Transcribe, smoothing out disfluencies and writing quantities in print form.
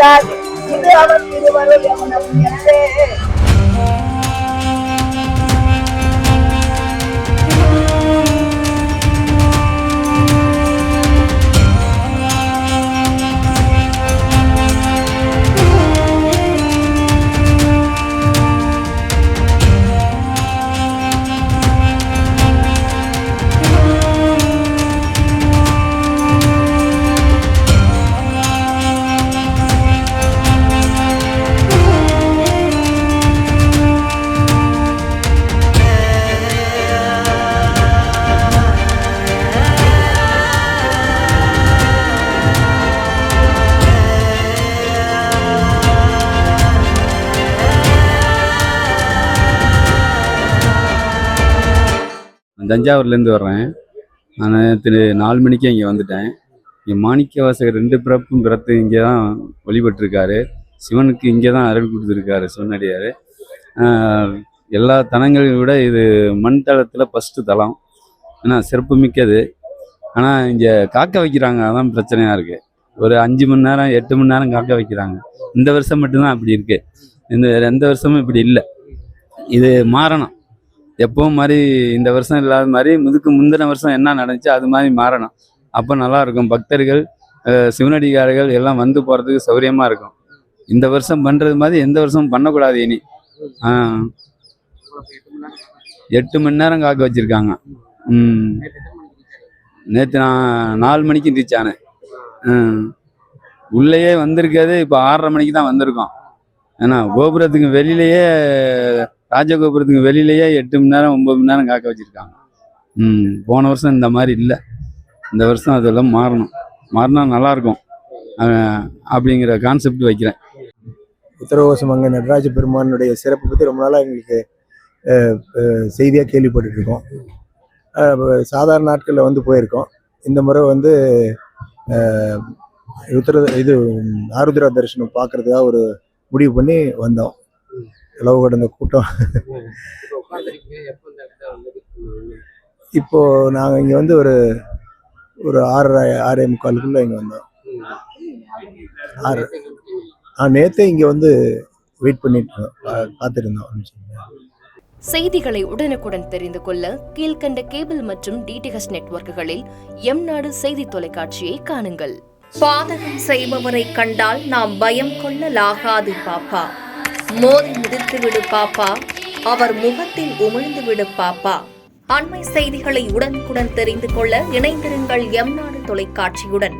தீராது இது அவன் திருவருள் எவனும் எனவே தஞ்சாவூர்லேருந்து வர்றேன். நான் நேற்று 4 மணிக்கே இங்கே வந்துட்டேன். இங்கே மாணிக்கவாசகர் 2 பிறப்பும் பிறத்து இங்கே தான் வழிபட்டிருக்காரு. சிவனுக்கு இங்கே தான் அருள் கொடுத்துருக்காரு சிவனடியார். எல்லா தலங்களையும் விட இது மண் தளத்தில் ஃபஸ்ட்டு தலம். ஏன்னா சிறப்பு மிக்கது. ஆனால் இங்கே காக்க வைக்கிறாங்க, அதான் பிரச்சனையாக இருக்குது. ஒரு 5 மணி நேரம் 8 மணி நேரம் காக்க வைக்கிறாங்க. இந்த வருஷம் மட்டும்தான் அப்படி இருக்குது. எந்த வருஷமும் இப்படி இல்லை. இது மாறணும். எப்பவும் மாதிரி இந்த வருஷம் இல்லாத மாதிரி முந்தின வருஷம் என்ன நடந்துச்சு அது மாதிரி மாறணும். அப்போ நல்லாயிருக்கும். பக்தர்கள் சிவனடிகாரர்கள் எல்லாம் வந்து போகிறதுக்கு சௌகரியமாக இருக்கும். இந்த வருஷம் பண்ணுறது மாதிரி எந்த வருஷமும் பண்ணக்கூடாது இனி. 8 மணி நேரம் காக்க வச்சுருக்காங்க. நேற்று நான் 4 மணிக்கு ரீச் ஆனேன். உள்ளேயே வந்திருக்காது. இப்போ 6:30 மணிக்கு தான் வந்திருக்கோம். ஏன்னா கோபுரத்துக்கு வெளியிலேயே ராஜகோபுரத்துக்கு வெளியிலேயே 8 மணி நேரம் 9 மணி நேரம் காக்க வச்சுருக்காங்க. போன வருஷம் இந்த மாதிரி இல்லை. இந்த வருஷம் அதெல்லாம் மாறினா நல்லாயிருக்கும் அப்படிங்கிற கான்செப்ட் வைக்கிறேன். உத்தரகோசமங்க நடராஜ பெருமானுடைய சிறப்பு பற்றி ரொம்ப நாளாக எங்களுக்கு செய்தியாக கேள்விப்பட்டுருக்கோம். சாதாரண நாட்களில் வந்து போயிருக்கோம். இந்த முறை வந்து ஆருத்ரா தரிசனம் பார்க்குறதுக்காக ஒரு முடிவு பண்ணி வந்தோம். அளவு கடந்த கூட்டம். இப்போ நாங்கள் இங்கே வந்து ஒரு 6:45 இங்கே வந்தோம். நேற்றே இங்கே வந்து வெயிட் பண்ணிட்டு காத்திருந்தோம். செய்திகளை உடனுக்குடன் தெரிந்து கொள்ள கீழ்கண்ட கேபிள் மற்றும் டிடிஹெச் நெட்வொர்க்குகளில் எம்நாடு செய்தி தொலைக்காட்சியை காணுங்கள். பாதகம் செய்பவரை கண்டால் நாம் பயம் கொள்ளலாகாது பாப்பா. மோதி மிதித்து விடு பாப்பா, அவர் முகத்தில் உமிழ்ந்து விடு பாப்பா. அண்மை செய்திகளை உடனுக்குடன் தெரிந்து கொள்ள இணைந்திருங்கள் எம்நாடு தொலைக்காட்சியுடன்.